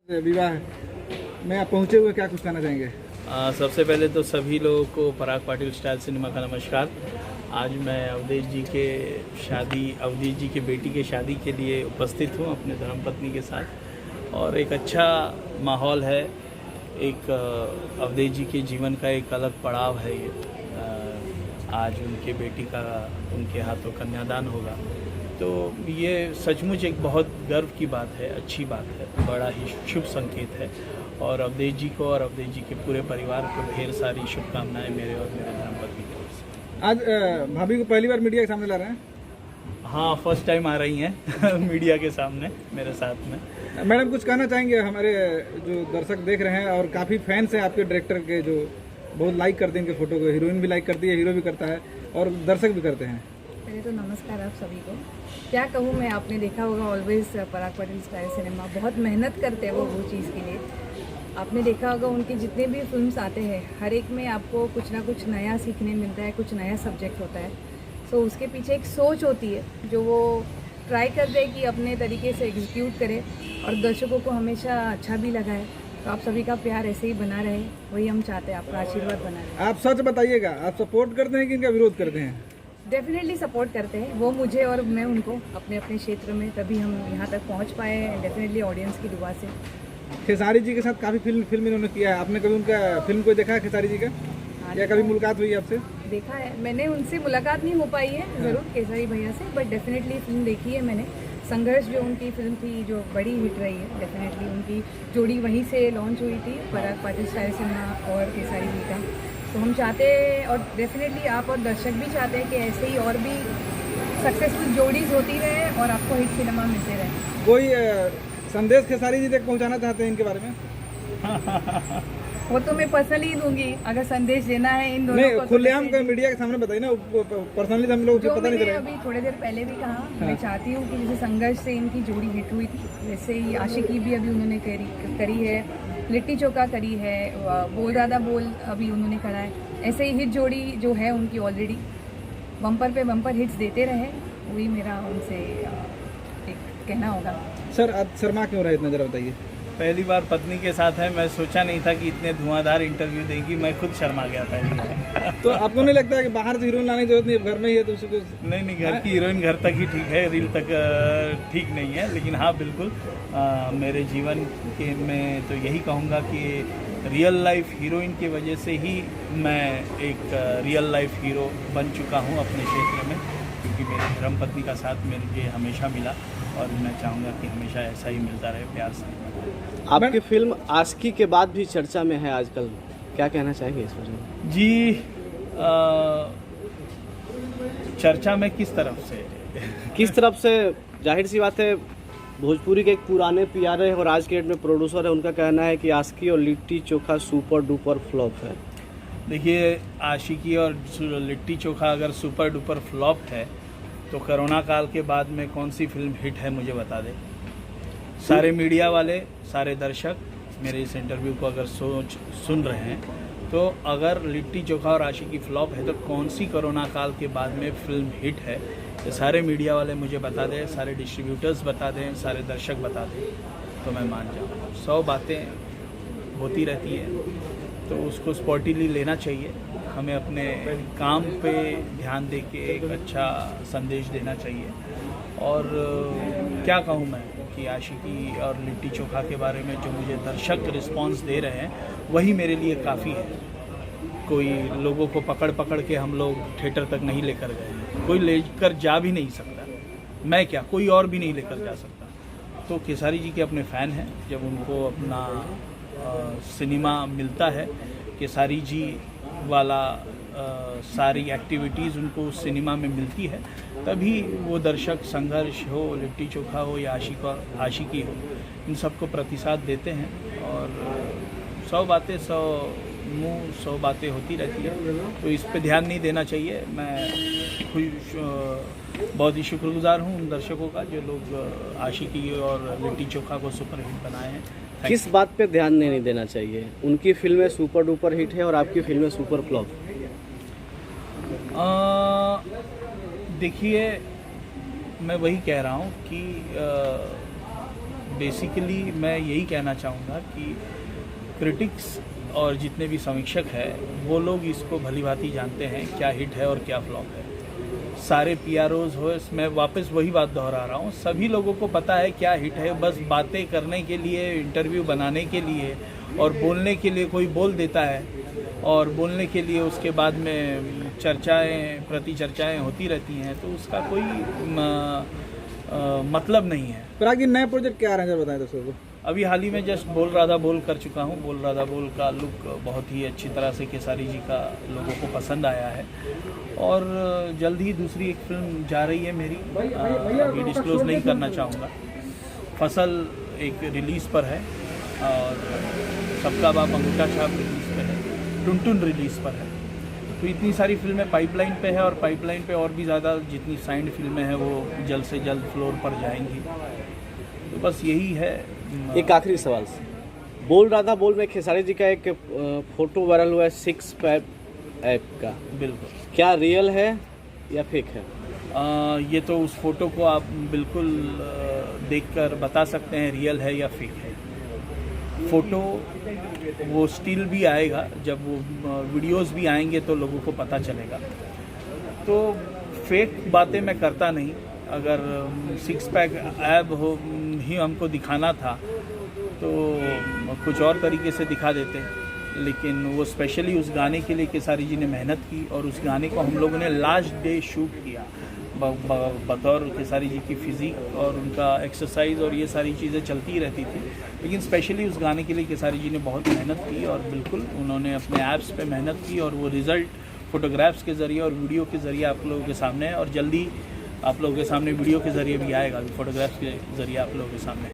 विवाह में आप पहुंचे हुए, क्या कुछ कहना चाहेंगे? सबसे पहले तो सभी लोगों को पराग पाटिल स्टाइल सिनेमा का नमस्कार। आज मैं अवधेश जी के बेटी के शादी के लिए उपस्थित हूँ अपने धर्मपत्नी के साथ, और एक अच्छा माहौल है। एक अवधेश जी के जीवन का एक अलग पड़ाव है ये। आज उनके बेटी का उनके हाथों कन्यादान होगा, तो ये सचमुच एक बहुत गर्व की बात है, अच्छी बात है, बड़ा ही शुभ संकेत है। और अवधेश जी को और अवधेश जी के पूरे परिवार को ढेर सारी शुभकामनाएं मेरे और मेरे धर्मपत्नी की ओर से। आज भाभी को पहली बार मीडिया के सामने ला रहे हैं? हाँ, फर्स्ट टाइम आ रही हैं मीडिया के सामने मेरे साथ में। मैडम, कुछ कहना चाहेंगे? हमारे जो दर्शक देख रहे हैं और काफ़ी फैंस हैं आपके डायरेक्टर के, जो बहुत लाइक करते हैं इनके फोटो को। हीरोइन भी लाइक करती है, हीरो भी करता है और दर्शक भी करते हैं। पहले तो नमस्कार आप सभी को। क्या कहूँ मैं, आपने देखा होगा ऑलवेज पराग पाटिल स्टाइल सिनेमा बहुत मेहनत करते हैं वो चीज़ के लिए। आपने देखा होगा उनके जितने भी फिल्म्स आते हैं, हर एक में आपको कुछ ना कुछ नया सीखने मिलता है, कुछ नया सब्जेक्ट होता है। सो उसके पीछे एक सोच होती है जो वो ट्राई करते हैं कि अपने तरीके से एग्जीक्यूट करे और दर्शकों को हमेशा अच्छा भी लगा है। तो आप सभी का प्यार ऐसे ही बना रहे, वही हम चाहते हैं, आपका आशीर्वाद बना रहे। आप सच बताइएगा, आप सपोर्ट करते हैं कि इनका विरोध करते हैं? डेफिनेटली सपोर्ट करते हैं, वो मुझे और मैं उनको अपने अपने क्षेत्र में, तभी हम यहाँ तक पहुँच पाए हैं। डेफिनेटली ऑडियंस की दुआ से। खेसारी जी के साथ काफ़ी फिल्म इन्होंने किया है। आपने कभी उनका फिल्म कोई देखा है खेसारी जी का, या कभी मुलाकात हुई आपसे? देखा है मैंने, उनसे मुलाकात नहीं हो पाई है ज़रूर खेसारी भैया से, बट डेफिनेटली फिल्म देखी है मैंने। संघर्ष जो उनकी फिल्म थी, जो बड़ी हिट रही है, डेफिनेटली उनकी जोड़ी वहीं से लॉन्च हुई थी, पराग पाटिल स्टाइल सिनेमा और खेसारी जी का। तो हम चाहते हैं, और डेफिनेटली आप और दर्शक भी चाहते हैं कि ऐसे ही और भी सक्सेसफुल जोड़ीज होती रहे और आपको हिट सिनेमा मिलते रहे। कोई संदेश खेसारी जी तक पहुंचाना चाहते हैं इनके बारे में? वो तो मैं पर्सनली दूंगी, अगर संदेश देना है इन दोनों को। खुलेआम का मीडिया के सामने बताइए ना, पर्सनली हम लोग पता नहीं चलेगा। अभी थोड़ी देर पहले भी कहा, मैं चाहती हूँ कि जैसे संघर्ष से इनकी जोड़ी हिट हुई थी, वैसे ही आशिकी भी अभी उन्होंने करी है, लिट्टी चोखा करी है, बोल दादा बोल अभी उन्होंने करा है। ऐसे ही हिट जोड़ी जो है उनकी ऑलरेडी बम्पर पे बम्पर हिट्स देते रहे, वही मेरा उनसे एक कहना होगा। सर, आप शर्मा क्यों रहे इतना, जरा बताइए। पहली बार पत्नी के साथ है, मैं सोचा नहीं था कि इतने धुआंधार इंटरव्यू देगी, मैं खुद शर्मा गया पहली बार। तो आपको नहीं लगता है कि बाहर से हीरोइन लाने की जरूरत नहीं है, घर में ही है तो उसको? नहीं, घर की हीरोइन घर तक ही ठीक है, रील तक ठीक नहीं है। लेकिन हाँ, बिल्कुल मेरे जीवन के में तो यही कहूँगा कि रियल लाइफ हीरोइन की वजह से ही मैं एक रियल लाइफ हीरो बन चुका हूँ अपने क्षेत्र में, क्योंकि मेरी धर्मपत्नी का साथ मुझे हमेशा मिला, और मैं चाहूँगा कि हमेशा ऐसा ही मिलता रहे, प्यार से। आपकी फिल्म आशिकी के बाद भी चर्चा में है आजकल, क्या कहना चाहेंगे इस बारे में? जी, चर्चा में किस तरफ से? जाहिर सी बात है, भोजपुरी के एक पुराने पीआर है और आज के डेट में प्रोड्यूसर है, उनका कहना है कि आशिकी और litti chokha super duper flop है। देखिए, आशिकी और लिट्टी चोखा अगर सुपर डुपर फ्लॉप है तो कोरोना काल के बाद में कौन सी फिल्म हिट है, मुझे बता दे। सारे मीडिया वाले, सारे दर्शक मेरे इस इंटरव्यू को अगर सुन रहे हैं, तो अगर लिट्टी चोखा और आशिकी फ्लॉप है तो कौन सी कोरोना काल के बाद में फिल्म हिट है, तो सारे मीडिया वाले मुझे बता दें, सारे डिस्ट्रीब्यूटर्स बता दें, सारे दर्शक बता दें, तो मैं मान जाऊँ। 100 बातें होती रहती है, तो उसको स्पॉटिली लेना चाहिए। हमें अपने काम पे ध्यान दे के एक अच्छा संदेश देना चाहिए। और क्या कहूँ मैं कि आशिकी और लिट्टी चोखा के बारे में जो मुझे दर्शक रिस्पांस दे रहे हैं, वही मेरे लिए काफ़ी है। कोई लोगों को पकड़ के हम लोग थिएटर तक नहीं लेकर गए हैं, कोई लेकर जा भी नहीं सकता, मैं क्या, कोई और भी नहीं लेकर जा सकता। तो खेसारी जी के अपने फ़ैन हैं, जब उनको अपना सिनेमा मिलता है, खेसारी जी वाला सारी एक्टिविटीज़ उनको सिनेमा में मिलती है, तभी वो दर्शक संघर्ष हो, लिट्टी चोखा हो या आशिकी हो, इन सबको प्रतिसाद देते हैं। और 100 बातें 100 मुँह 100 बातें होती रहती है, तो इस पे ध्यान नहीं देना चाहिए। मैं बहुत ही शुक्रगुजार हूँ उन दर्शकों का जो लोग आशिकी और लिट्टी चोखा को सुपर हिट बनाए हैं। किस बात पे ध्यान नहीं देना चाहिए? उनकी फिल्में सुपर डुपर हिट है और आपकी फिल्में सुपर फ्लॉप। देखिए, मैं वही कह रहा हूँ कि बेसिकली मैं यही कहना चाहूँगा कि क्रिटिक्स और जितने भी समीक्षक हैं वो लोग इसको भलीभांति जानते हैं क्या हिट है और क्या फ्लॉप है। सारे पीआरओज हो, मैं वापस वही बात दोहरा रहा हूँ, सभी लोगों को पता है क्या हिट है, बस बातें करने के लिए, इंटरव्यू बनाने के लिए और बोलने के लिए कोई बोल देता है और बोलने के लिए उसके बाद में चर्चाएं प्रति चर्चाएं होती रहती हैं, तो उसका कोई मतलब नहीं है। पराग जी, नए प्रोजेक्ट क्या आ रहे हैं जरा बताएं दर्शकों को। अभी हाल ही में जस्ट बोल रहा था बोल कर चुका हूँ। बोल रहा था बोल का लुक बहुत ही अच्छी तरह से केसारी जी का लोगों को पसंद आया है और जल्द ही दूसरी एक फिल्म जा रही है मेरी, अभी डिस्क्लोज नहीं करना चाहूँगा। फसल एक रिलीज़ पर है और सबका बाप अंगूठा छाप रिलीज़ पर है, टुनटुन रिलीज़ पर है। तो इतनी सारी फिल्में पाइपलाइन पे है और पाइपलाइन पे और भी ज़्यादा जितनी साइंड फिल्में हैं वो जल्द से जल्द फ्लोर पर जाएंगी। तो बस यही है। एक आखिरी सवाल से, बोल रहा था बोल में खेसारी जी का एक फोटो वायरल हुआ है 6 पैक ऐप का, बिल्कुल क्या रियल है या फेक है? ये तो उस फोटो को आप बिल्कुल देखकर बता सकते हैं रियल है या फेक है। फ़ोटो वो स्टिल भी आएगा, जब वो वीडियोस भी आएंगे तो लोगों को पता चलेगा। तो फेक बातें मैं करता नहीं। अगर 6 पैक ऐप हो ही हमको दिखाना था तो कुछ और तरीके से दिखा देते, लेकिन वो स्पेशली उस गाने के लिए केसारी जी ने मेहनत की और उस गाने को हम लोगों ने लास्ट डे शूट किया बतौर केसारी जी की फिज़िक और उनका एक्सरसाइज और ये सारी चीज़ें चलती रहती थी, लेकिन स्पेशली उस गाने के लिए केसारी जी ने बहुत मेहनत की और बिल्कुल उन्होंने अपने ऐप्स पे मेहनत की और वो रिज़ल्ट फ़ोटोग्राफ्स के ज़रिए और वीडियो के ज़रिए आप लोगों के सामने है और जल्दी आप लोगों के सामने वीडियो के ज़रिए भी आएगा, फ़ोटोग्राफ्स के ज़रिए आप लोगों के सामने।